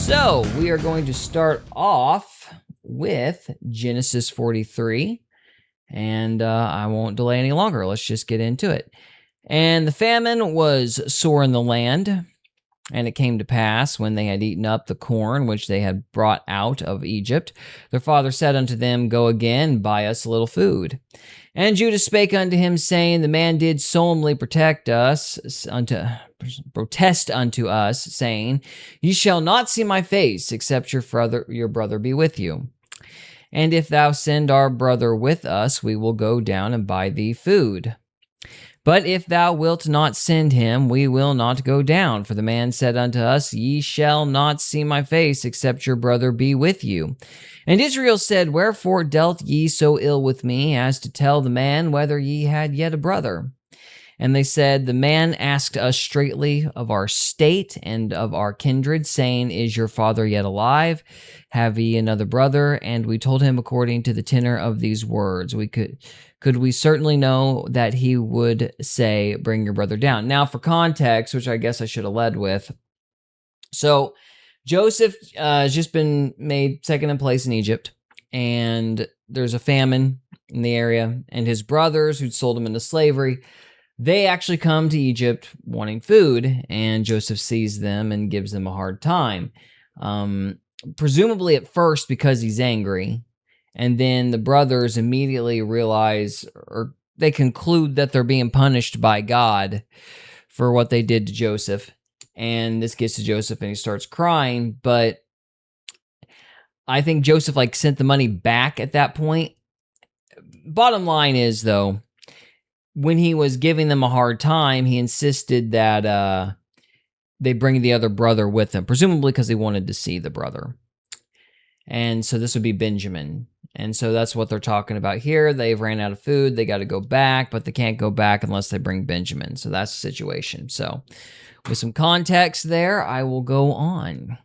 So we are going to start off with Genesis 43, and I won't delay any longer. Let's just get into it. And the famine was sore in the land, and it came to pass, when they had eaten up the corn which they had brought out of Egypt, their father said unto them, Go again, buy us a little food. And Judah spake unto him, saying, The man did solemnly protest unto us, saying, Ye shall not see my face, except your brother be with you. And if thou send our brother with us, we will go down and buy thee food. But if thou wilt not send him, we will not go down. For the man said unto us, Ye shall not see my face, except your brother be with you. And Israel said, Wherefore dealt ye so ill with me, as to tell the man whether ye had yet a brother? And they said, The man asked us straitly of our state and of our kindred, saying, Is your father yet alive? Have ye another brother? And we told him according to the tenor of these words. Could we certainly know that he would say, Bring your brother down? Now, for context, which I guess I should have led with. So, Joseph has just been made second in place in Egypt, and there's a famine in the area, and his brothers who'd sold him into slavery, they actually come to Egypt wanting food, and Joseph sees them and gives them a hard time. Presumably at first because he's angry, and then the brothers immediately realize, or they conclude, that they're being punished by God for what they did to Joseph. And this gets to Joseph and he starts crying, but I think Joseph sent the money back at that point. Bottom line is, though, when he was giving them a hard time, he insisted that they bring the other brother with them, presumably because he wanted to see the brother. And so this would be Benjamin. And so that's what they're talking about here. They've ran out of food. They got to go back, but they can't go back unless they bring Benjamin. So that's the situation. So with some context there, I will go on.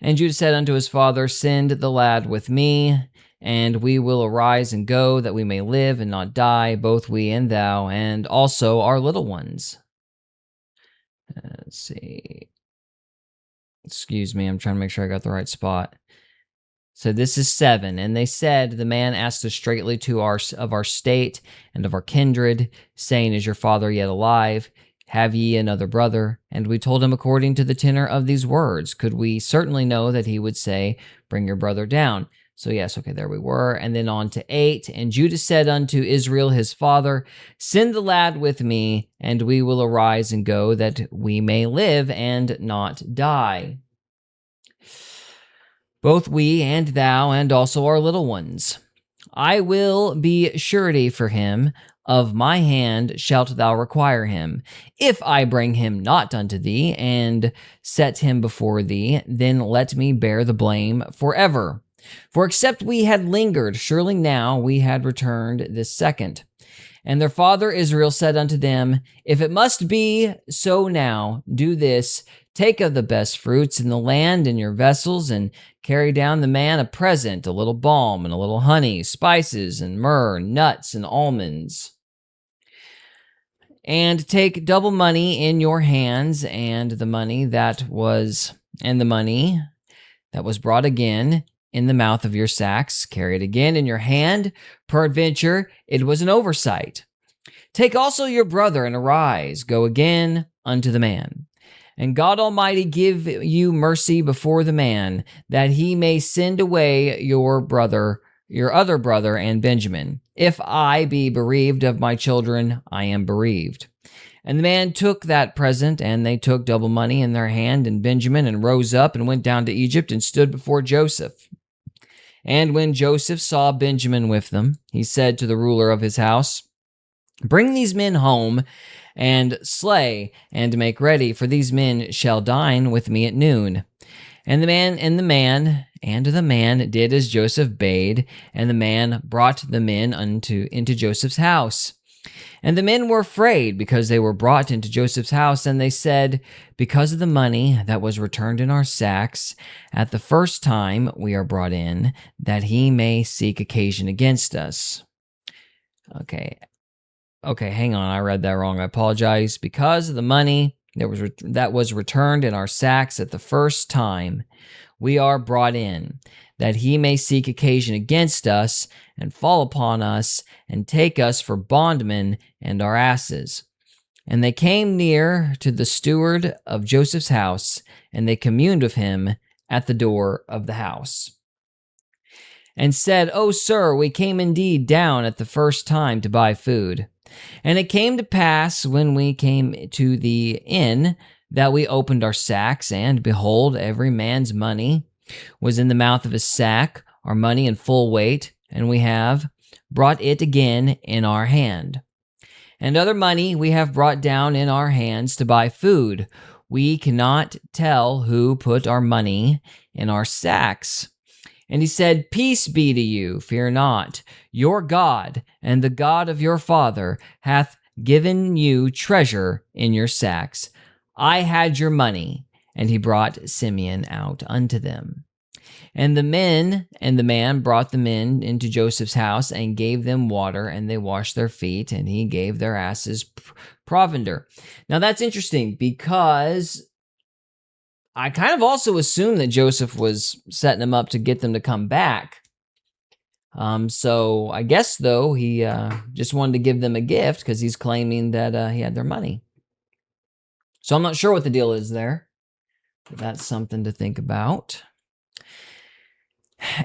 And Judah said unto his father, Send the lad with me, and we will arise and go, that we may live and not die, both we and thou, and also our little ones. Let's see. Excuse me, I'm trying to make sure I got the right spot. So this is 7. And they said, The man asked us straitly of our state and of our kindred, saying, Is your father yet alive? Have ye another brother? And we told him according to the tenor of these words. Could we certainly know that he would say, Bring your brother down? So yes, okay, there we were. And then on to 8. And Judah said unto Israel his father, Send the lad with me, and we will arise and go, that we may live and not die, both we and thou, and also our little ones. I will be surety for him. Of my hand shalt thou require him. If I bring him not unto thee, and set him before thee, then let me bear the blame forever. For except we had lingered, surely now we had returned this second. And their father Israel said unto them, If it must be so now, do this. Take of the best fruits in the land in your vessels, and carry down the man a present, a little balm, and a little honey, spices, and myrrh, nuts, and almonds. And take double money in your hands, and the money that was brought again in the mouth of your sacks, carry it again in your hand. Peradventure, it was an oversight. Take also your brother, and arise, go again unto the man. And God Almighty give you mercy before the man, that he may send away your other brother, and Benjamin. If I be bereaved of my children, I am bereaved. And the man took that present, and they took double money in their hand, and Benjamin, and rose up, and went down to Egypt, and stood before Joseph. And when Joseph saw Benjamin with them, he said to the ruler of his house, Bring these men home, and slay, and make ready, for these men shall dine with me at noon. And the man did as Joseph bade, and the man brought the men into Joseph's house. And the men were afraid, because they were brought into Joseph's house, and they said, Because of the money that was returned in our sacks at the first time we are brought in, that he may seek occasion against us. Okay, hang on, I read that wrong. I apologize. Because of the money that was returned in our sacks at the first time we are brought in, that he may seek occasion against us and fall upon us and take us for bondmen and our asses. And they came near to the steward of Joseph's house, and they communed with him at the door of the house, and said, O sir, we came indeed down at the first time to buy food. And it came to pass when we came to the inn that we opened our sacks, and behold, every man's money was in the mouth of his sack, our money in full weight, and we have brought it again in our hand. And other money we have brought down in our hands to buy food. We cannot tell who put our money in our sacks. And he said, Peace be to you, fear not. Your God and the God of your father hath given you treasure in your sacks. I had your money. And he brought Simeon out unto them. And the man brought the men into Joseph's house and gave them water, and they washed their feet, and he gave their asses provender. Now that's interesting because I kind of also assumed that Joseph was setting them up to get them to come back. So I guess, though, he just wanted to give them a gift because he's claiming that he had their money. So I'm not sure what the deal is there, but that's something to think about.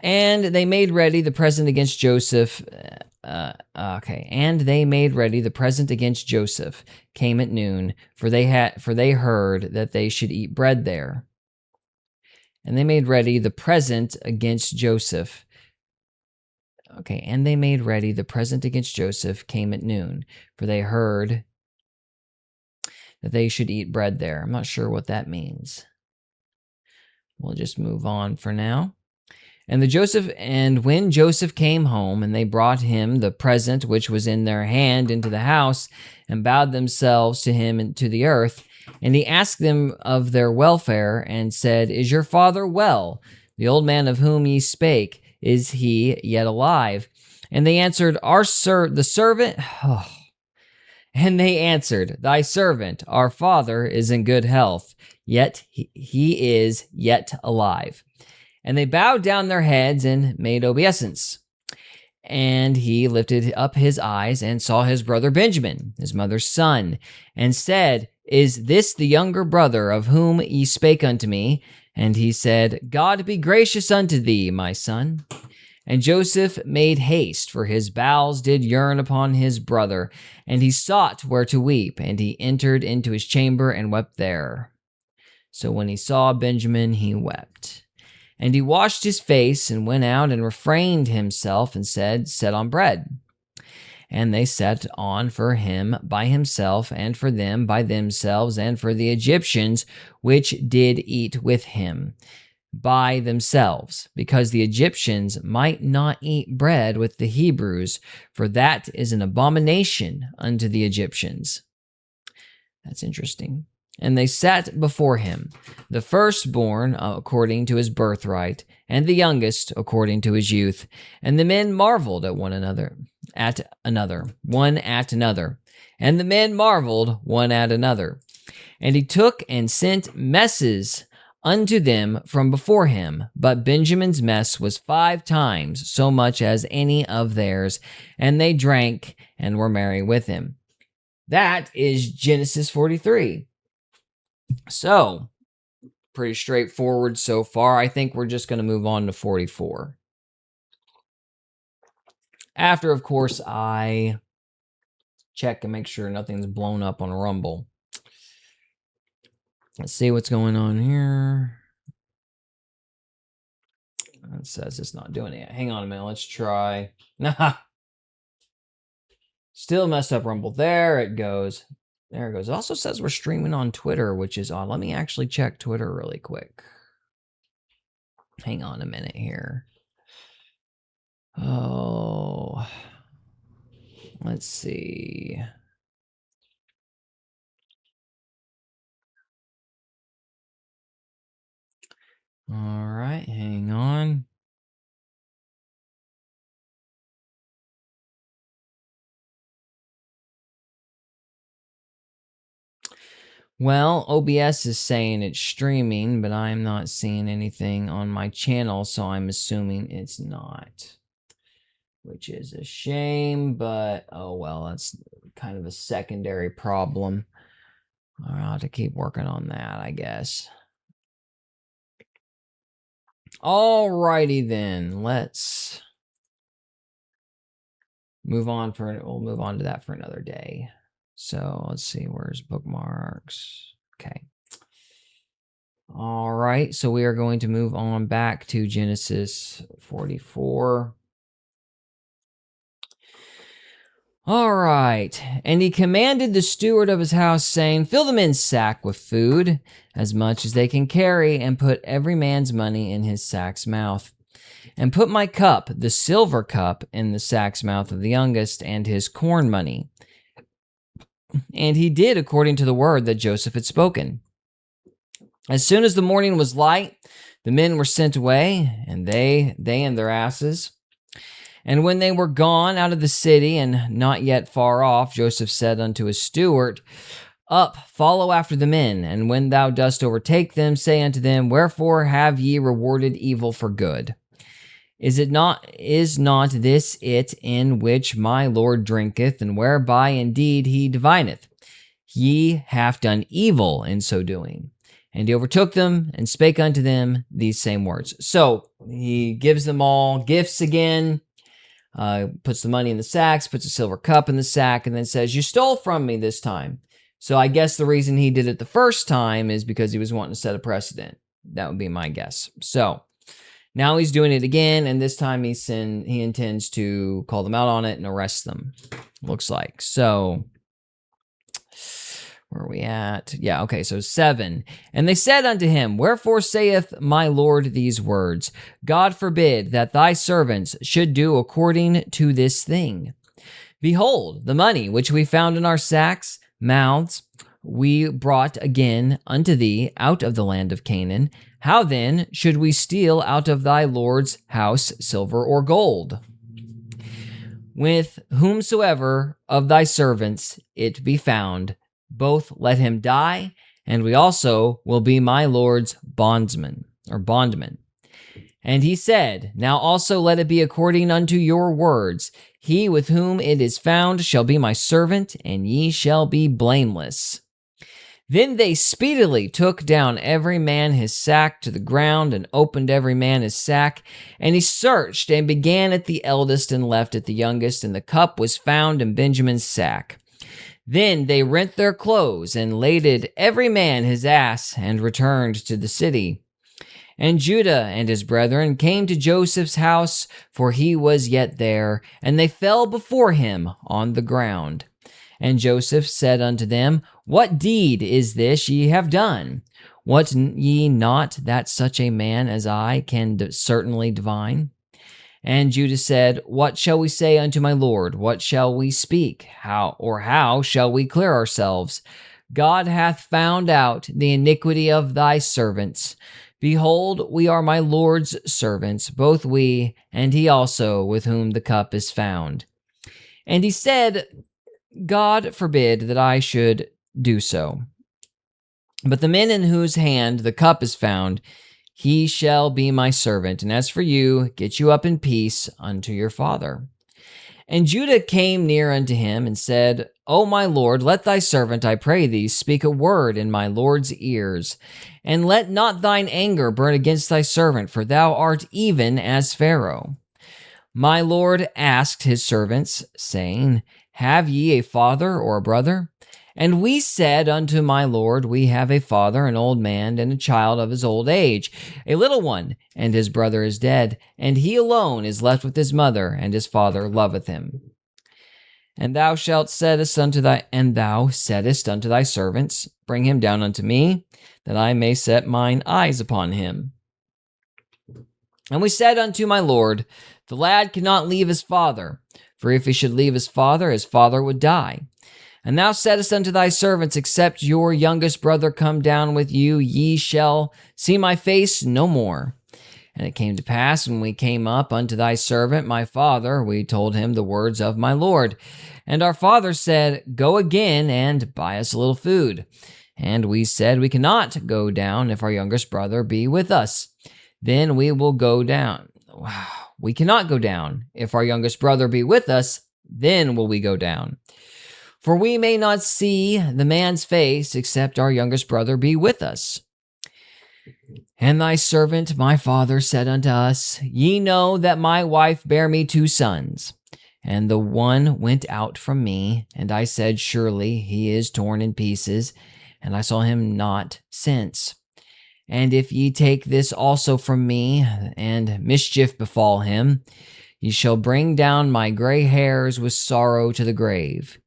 And they made ready the present against Joseph. And they made ready the present against Joseph. Came at noon, for they heard that they should eat bread there. And they made ready the present against Joseph. And they made ready the present against Joseph. Came at noon, for they heard that they should eat bread there. I'm not sure what that means. We'll just move on for now. And when Joseph came home, and they brought him the present which was in their hand into the house, and bowed themselves to him and to the earth, and he asked them of their welfare, and said, Is your father well? The old man of whom ye spake, is he yet alive? And they answered, the servant. And they answered, Thy servant, our father, is in good health, yet he is yet alive. And they bowed down their heads and made obeisance. And he lifted up his eyes and saw his brother Benjamin, his mother's son, and said, Is this the younger brother of whom ye spake unto me? And he said, God be gracious unto thee, my son. And Joseph made haste, for his bowels did yearn upon his brother, and he sought where to weep, and he entered into his chamber and wept there. So when he saw Benjamin, he wept. And he washed his face and went out and refrained himself and said, Set on bread. And they set on for him by himself, and for them by themselves, and for the Egyptians which did eat with him by themselves, because the Egyptians might not eat bread with the Hebrews, for that is an abomination unto the Egyptians. That's interesting. And they sat before him, the firstborn according to his birthright, and the youngest according to his youth. And the men marveled at one another, one at another. And the men marveled one at another. And he took and sent messes unto them from before him. But Benjamin's mess was 5 times so much as any of theirs, and they drank and were merry with him. That is Genesis 43. So, pretty straightforward so far. I think we're just going to move on to 44. After, of course, I check and make sure nothing's blown up on Rumble. Let's see what's going on here. It says it's not doing it. Hang on a minute. Let's try. Nah. Still messed up Rumble. There it goes. There it goes. It also says we're streaming on Twitter, which is odd. Let me actually check Twitter really quick. Hang on a minute here. Oh, let's see. All right, hang on. Well, OBS is saying it's streaming, but I'm not seeing anything on my channel, so I'm assuming it's not. Which is a shame, but oh well, that's kind of a secondary problem. I'll have to keep working on that, I guess. Alrighty then, let's move on we'll move on to that for another day. So let's see, where's bookmarks? Okay. All right, so we are going to move on back to Genesis 44. All right, and he commanded the steward of his house, saying, fill the men's sack with food, as much as they can carry, and put every man's money in his sack's mouth. And put my cup, the silver cup, in the sack's mouth of the youngest, and his corn money. And he did according to the word that Joseph had spoken. As soon as the morning was light, the men were sent away, and they and their asses. And when they were gone out of the city, and not yet far off, Joseph said unto his steward, up, follow after the men, and when thou dost overtake them, say unto them, wherefore have ye rewarded evil for good? Is not this it in which my Lord drinketh, and whereby indeed he divineth? Ye have done evil in so doing. And he overtook them and spake unto them these same words. So he gives them all gifts again, puts the money in the sacks, puts a silver cup in the sack, and then says, you stole from me this time. So I guess the reason he did it the first time is because he was wanting to set a precedent. That would be my guess. So now he's doing it again, and this time he intends to call them out on it and arrest them, looks like. So where are we at? Yeah, okay, so 7. And they said unto him, wherefore saith my Lord these words? God forbid that thy servants should do according to this thing. Behold, the money which we found in our sacks' mouths we brought again unto thee out of the land of Canaan. How then should we steal out of thy Lord's house silver or gold? With whomsoever of thy servants it be found, both let him die, and we also will be my Lord's bondman. And he said, now also let it be according unto your words. He with whom it is found shall be my servant, and ye shall be blameless. Then they speedily took down every man his sack to the ground, and opened every man his sack. And he searched, and began at the eldest, and left at the youngest, and the cup was found in Benjamin's sack. Then they rent their clothes, and laded every man his ass, and returned to the city. And Judah and his brethren came to Joseph's house, for he was yet there, and they fell before him on the ground. And Joseph said unto them, what deed is this ye have done? Wot ye not that such a man as I can certainly divine? And Judah said, what shall we say unto my Lord? What shall we speak? How shall we clear ourselves? God hath found out the iniquity of thy servants. Behold, we are my Lord's servants, both we, and he also, with whom the cup is found. And he said, God forbid that I should do so. But the men in whose hand the cup is found, he shall be my servant. And as for you, get you up in peace unto your father. And Judah came near unto him and said, O my Lord, let thy servant, I pray thee, speak a word in my Lord's ears. And let not thine anger burn against thy servant, for thou art even as Pharaoh. My Lord asked his servants, saying, Have ye a father or a brother? And we said unto my Lord, We have a father, an old man, and a child of his old age, a little one, and his brother is dead, and he alone is left with his mother, and his father loveth him. And thou saidst unto thy servants, Bring him down unto me, that I may set mine eyes upon him. And we said unto my Lord, The lad cannot leave his father, for if he should leave his father would die. And thou saidst unto thy servants, Except your youngest brother come down with you, ye shall see my face no more. And it came to pass, when we came up unto thy servant, my father, we told him the words of my Lord. And our father said, Go again and buy us a little food. And we said, we cannot go down if our youngest brother be with us. Then we will go down. We cannot go down. If our youngest brother be with us, then will we go down. For we may not see the man's face, except our youngest brother be with us. And thy servant, my father, said unto us, Ye know that my wife bare me 2 sons. And the one went out from me, and I said, Surely he is torn in pieces, and I saw him not since. And if ye take this also from me, and mischief befall him, ye shall bring down my gray hairs with sorrow to the grave.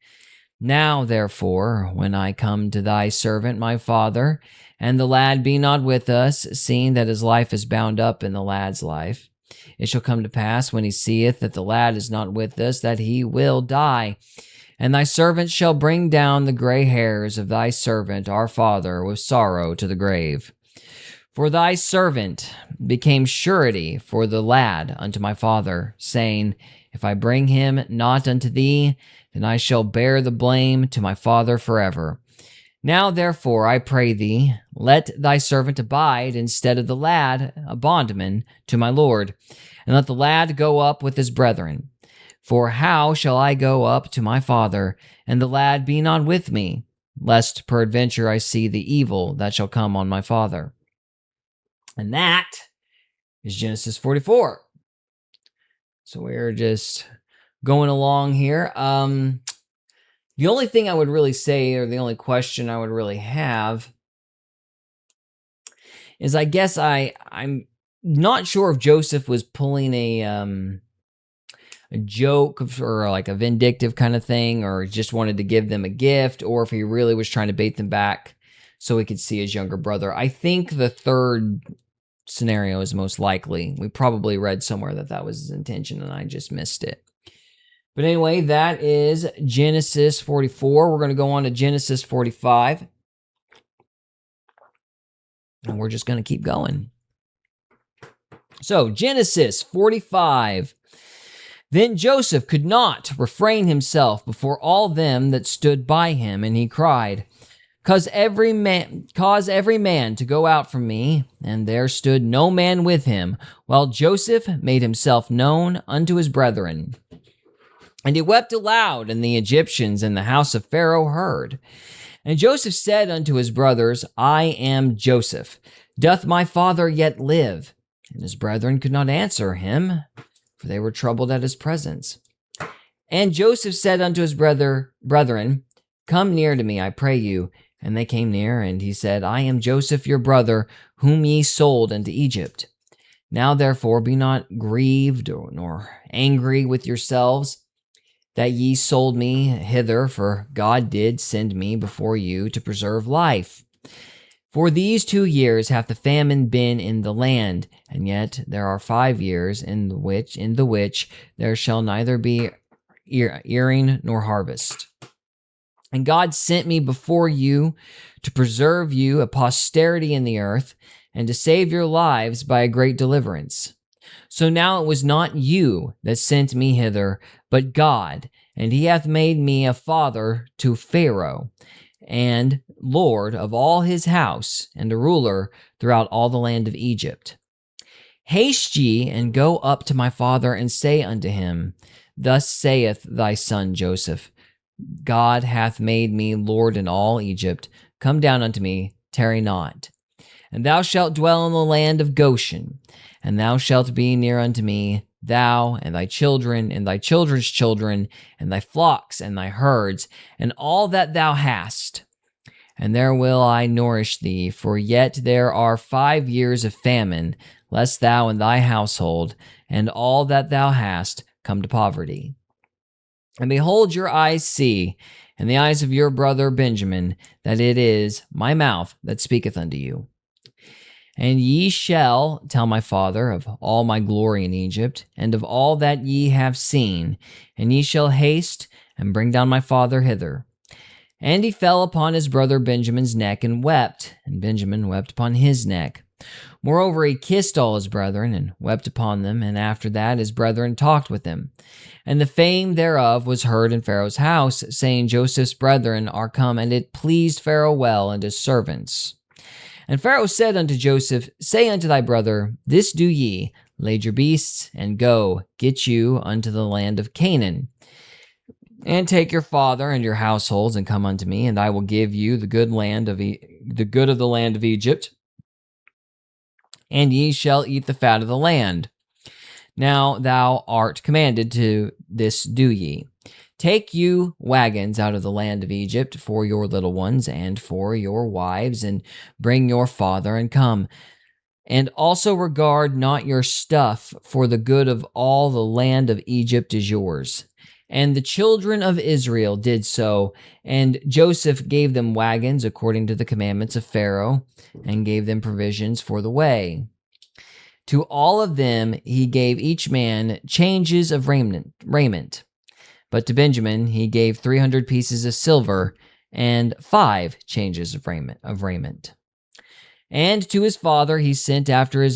Now, therefore, when I come to thy servant my father, and the lad be not with us, seeing that his life is bound up in the lad's life, it shall come to pass, when he seeth that the lad is not with us, that he will die. And thy servant shall bring down the gray hairs of thy servant our father with sorrow to the grave. For thy servant became surety for the lad unto my father, saying, If I bring him not unto thee, then I shall bear the blame to my father forever. Now therefore, I pray thee, let thy servant abide instead of the lad, a bondman, to my lord, and let the lad go up with his brethren. For how shall I go up to my father, and the lad be not with me, lest peradventure I see the evil that shall come on my father? And that is Genesis 44. So we're just going along here. The only thing I would really say, or the only question I would really have, is I guess I'm not sure if Joseph was pulling a joke or like a vindictive kind of thing, or just wanted to give them a gift, or if he really was trying to bait them back so he could see his younger brother. I think the third scenario is most likely. We probably read somewhere that was his intention, and I just missed it. But anyway, that is Genesis 44. We're going to go on to Genesis 45. And we're just going to keep going. So, Genesis 45. Then Joseph could not refrain himself before all them that stood by him, and he cried, Cause every man to go out from me. And there stood no man with him, while Joseph made himself known unto his brethren. And he wept aloud, and the Egyptians in the house of Pharaoh heard. And Joseph said unto his brothers, I am Joseph. Doth my father yet live? And his brethren could not answer him, for they were troubled at his presence. And Joseph said unto his brethren, Come near to me, I pray you. And they came near, and he said, I am Joseph your brother, whom ye sold into Egypt. Now therefore be not grieved nor angry with yourselves, that ye sold me hither, for God did send me before you to preserve life. For these 2 years hath the famine been in the land, and yet there are 5 years in the which there shall neither be earing nor harvest. And God sent me before you to preserve you a posterity in the earth, and to save your lives by a great deliverance. So now it was not you that sent me hither, but God, and he hath made me a father to Pharaoh, and Lord of all his house, and a ruler throughout all the land of Egypt. Haste ye, and go up to my father, and say unto him, Thus saith thy son Joseph, God hath made me Lord in all Egypt. Come down unto me, tarry not. And thou shalt dwell in the land of Goshen, and thou shalt be near unto me, thou and thy children, and thy children's children, and thy flocks, and thy herds, and all that thou hast. And there will I nourish thee, for yet there are 5 years of famine, lest thou and thy household, and all that thou hast, come to poverty. And behold, your eyes see, and the eyes of your brother Benjamin, that it is my mouth that speaketh unto you. And ye shall tell my father of all my glory in Egypt, and of all that ye have seen, and ye shall haste and bring down my father hither. And he fell upon his brother Benjamin's neck and wept, and Benjamin wept upon his neck. Moreover, he kissed all his brethren and wept upon them, and after that his brethren talked with him. And the fame thereof was heard in Pharaoh's house, saying, Joseph's brethren are come, and it pleased Pharaoh well and his servants. And Pharaoh said unto Joseph, Say unto thy brother, This do ye, lade your beasts, and go, get you unto the land of Canaan. And take your father and your households, and come unto me, and I will give you the good of the land of Egypt, and ye shall eat the fat of the land. Now thou art commanded to this do ye. Take you wagons out of the land of Egypt for your little ones and for your wives, and bring your father and come. And also regard not your stuff, for the good of all the land of Egypt is yours. And the children of Israel did so, and Joseph gave them wagons according to the commandments of Pharaoh, and gave them provisions for the way. To all of them he gave each man changes of raiment. But to Benjamin he gave 300 pieces of silver and 5 changes of raiment. And to his father he sent after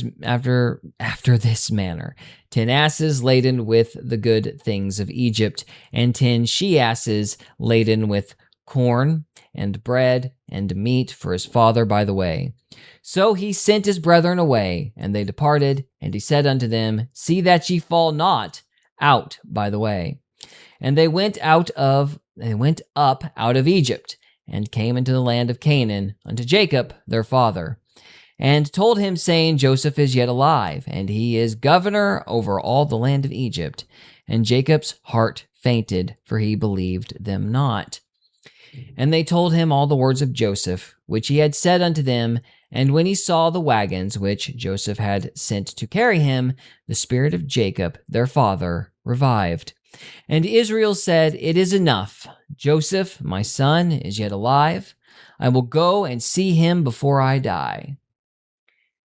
this manner 10 asses laden with the good things of Egypt, and 10 she-asses laden with corn and bread and meat for his father by the way. So he sent his brethren away, and they departed, and he said unto them, See that ye fall not out by the way. And they went up out of Egypt, and came into the land of Canaan unto Jacob their father, and told him, saying, Joseph is yet alive, and he is governor over all the land of Egypt. And Jacob's heart fainted, for he believed them not. And they told him all the words of Joseph, which he had said unto them. And when he saw the wagons which Joseph had sent to carry him, the spirit of Jacob their father revived. And Israel said, It is enough. Joseph, my son, is yet alive. I will go and see him before I die.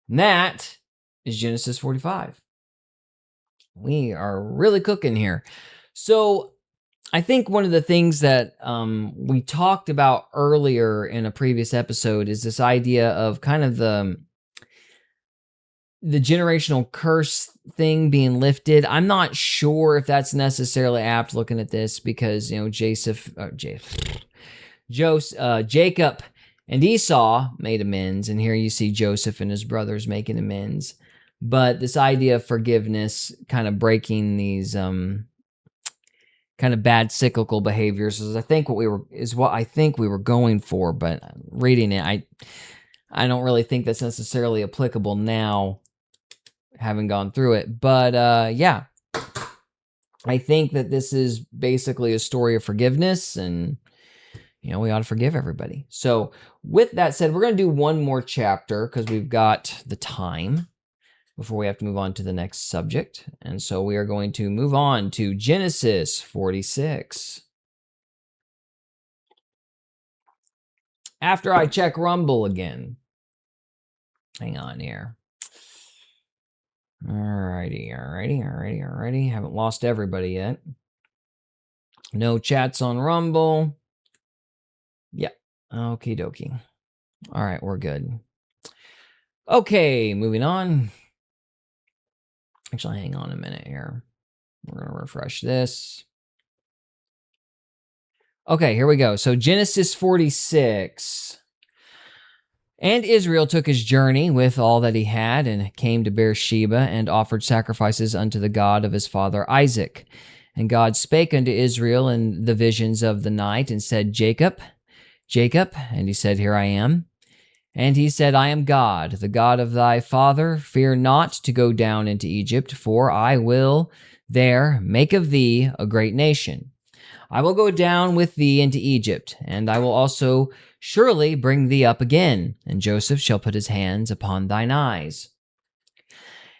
And that is Genesis 45. We are really cooking here. So I think one of the things that we talked about earlier in a previous episode is this idea of kind of the generational curse thing being lifted. I'm not sure if that's necessarily apt looking at this because, Jacob and Esau made amends, and here you see Joseph and his brothers making amends. But this idea of forgiveness kind of breaking these kind of bad cyclical behaviors is what I think we were going for, but reading it, I don't really think that's necessarily applicable now, having gone through it. But yeah, I think that this is basically a story of forgiveness, and we ought to forgive everybody. So with that said, we're going to do one more chapter because we've got the time before we have to move on to the next subject. And so we are going to move on to Genesis 46. After I check Rumble again. Hang on here. Alrighty. Haven't lost everybody yet. No chats on Rumble. Yep. Okie dokie. All right, we're good. Okay, moving on. Actually, hang on a minute here. We're going to refresh this. Okay, here we go. So Genesis 46. And Israel took his journey with all that he had, and came to Beersheba, and offered sacrifices unto the God of his father Isaac. And God spake unto Israel in the visions of the night, and said, Jacob, Jacob. And he said, Here I am. And he said, I am God, the God of thy father. Fear not to go down into Egypt, for I will there make of thee a great nation. I will go down with thee into Egypt, and I will also surely bring thee up again, and Joseph shall put his hands upon thine eyes.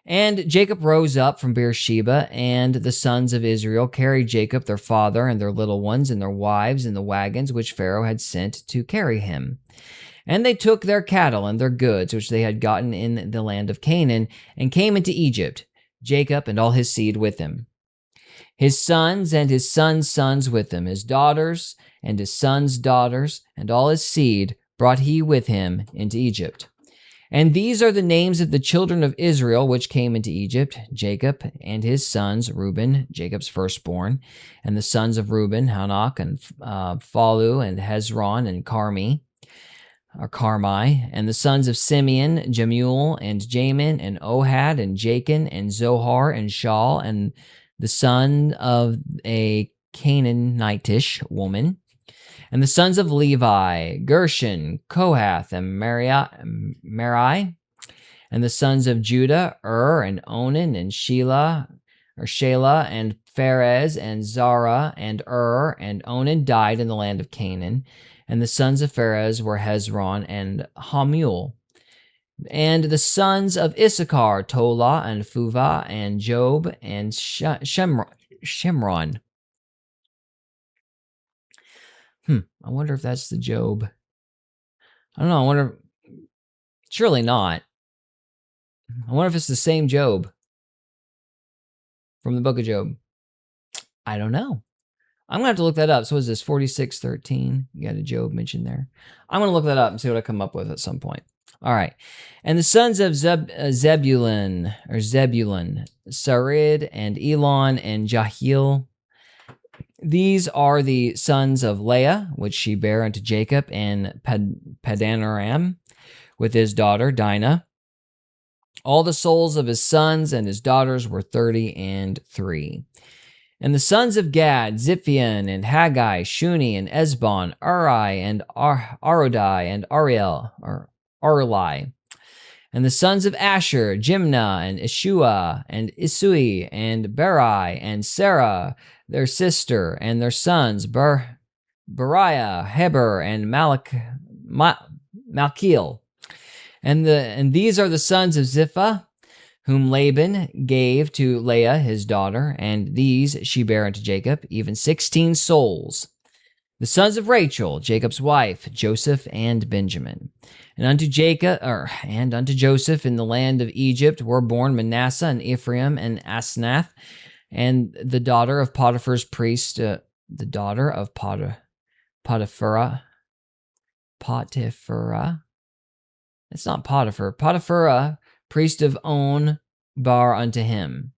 And Jacob rose up from Beersheba, and the sons of Israel carried Jacob their father and their little ones and their wives in the wagons which Pharaoh had sent to carry him. And they took their cattle and their goods which they had gotten in the land of Canaan, and came into Egypt, Jacob and all his seed with him. His sons and his sons' sons with him, his daughters and his sons' daughters, and all his seed brought he with him into Egypt. And these are the names of the children of Israel which came into Egypt: Jacob and his sons, Reuben, Jacob's firstborn, and the sons of Reuben, Hanok, and Phalu, and Hezron, and Carmi, or Carmi, and the sons of Simeon, Jemuel, and Jamin, and Ohad, and Jachin, and Zohar, and Shaul, and the son of a Canaanitish woman. And the sons of Levi, Gershon, Kohath, and Merari. And the sons of Judah, and Onan, and Shelah, and Pharez, and Zara, and and Onan died in the land of Canaan. And the sons of Pharez were Hezron and Hamul. And the sons of Issachar, Tola, and Phuvah, and Job, and Shimron. I wonder if that's the Job. I don't know. I wonder. Surely not. I wonder if it's the same Job from the book of Job. I don't know. I'm going to have to look that up. So is this 46:13? You got a Job mentioned there. I'm going to look that up and see what I come up with at some point. All right. And the sons of Zebulun, Sarid, and Elon, and Jahiel. These are the sons of Leah, which she bare unto Jacob, and Padanaram, with his daughter Dinah. All the souls of his sons and his daughters were 33. And the sons of Gad, Ziphion, and Haggai, Shuni, and Esbon, Uri, and Arodai, and Ariel, or Arli. And the sons of Asher, Jimnah, and Ishua, and Isui, and Berai, and Sarah, their sister, and their sons, Beriah, Heber, and Malkiel. And these are the sons of Zipha, whom Laban gave to Leah his daughter, and these she bare unto Jacob, even 16 souls. The sons of Rachel, Jacob's wife, Joseph and Benjamin. And unto Joseph in the land of Egypt were born Manasseh and Ephraim and Asnath, and the daughter of Potiphar's priest, the daughter of Potipharah. It's not Potiphar. Potipharah, priest of On, bar unto him.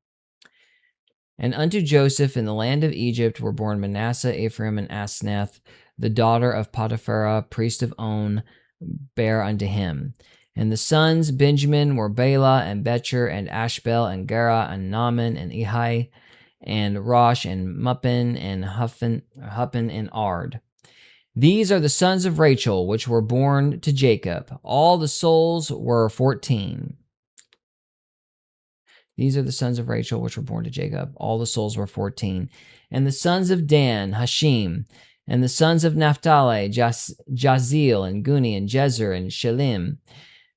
And unto Joseph in the land of Egypt were born Manasseh, Ephraim, and Asnath, the daughter of Potipharah, priest of On, bare unto him. And the sons Benjamin were Bela, and Becher, and Ashbel, and Gera, and Naaman, and Ehi, and Rosh, and Muppin, and Huppin, and Ard. These are the sons of Rachel, which were born to Jacob. All the souls were 14. These are the sons of Rachel, which were born to Jacob. All the souls were 14. And the sons of Dan, Hashim. And the sons of Naphtali, Jazeel, and Guni, and Jezer, and Shelim.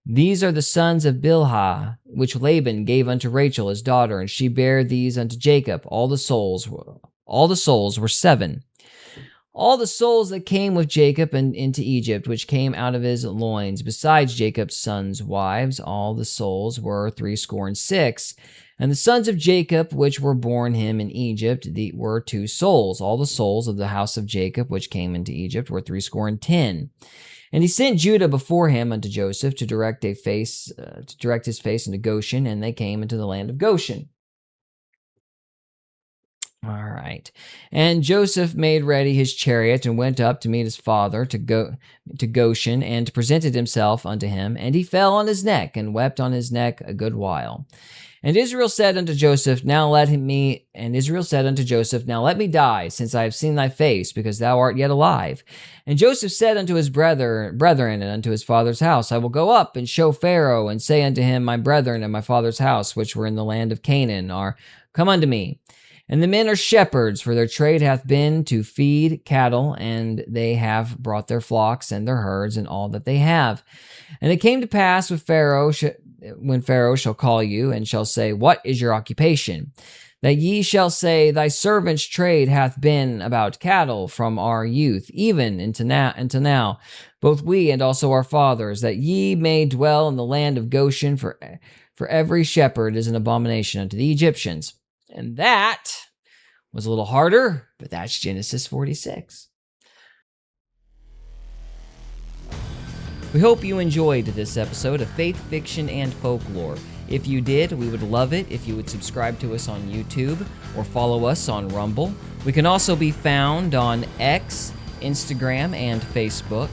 These are the sons of Bilhah, which Laban gave unto Rachel his daughter, and she bare these unto Jacob. All the souls were 7. All the souls that came with Jacob into Egypt, which came out of his loins, besides Jacob's sons' wives, all the souls were 66. And the sons of Jacob, which were born him in Egypt, were 2 souls. All the souls of the house of Jacob, which came into Egypt, were 10. And he sent Judah before him unto Joseph to direct his face into Goshen, and they came into the land of Goshen. All right. And Joseph made ready his chariot and went up to meet his father to Goshen, and presented himself unto him. And he fell on his neck and wept on his neck a good while. And Israel said unto Joseph, Now let me die, since I have seen thy face, because thou art yet alive. And Joseph said unto his brethren and unto his father's house, I will go up and show Pharaoh, and say unto him, My brethren and my father's house, which were in the land of Canaan, are come unto me. And the men are shepherds, for their trade hath been to feed cattle, and they have brought their flocks and their herds and all that they have. And it came to pass with Pharaoh, when Pharaoh shall call you, and shall say, What is your occupation? That ye shall say, Thy servant's trade hath been about cattle from our youth, even until now, both we and also our fathers, that ye may dwell in the land of Goshen, for every shepherd is an abomination unto the Egyptians. And that was a little harder, but that's Genesis 46. We hope you enjoyed this episode of Faith, Fiction, and Folklore. If you did, we would love it if you would subscribe to us on YouTube or follow us on Rumble. We can also be found on X, Instagram, and Facebook.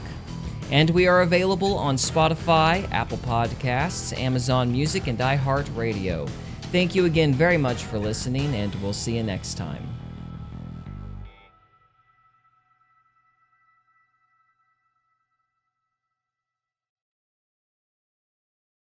And we are available on Spotify, Apple Podcasts, Amazon Music, and iHeartRadio. Thank you again very much for listening, and we'll see you next time.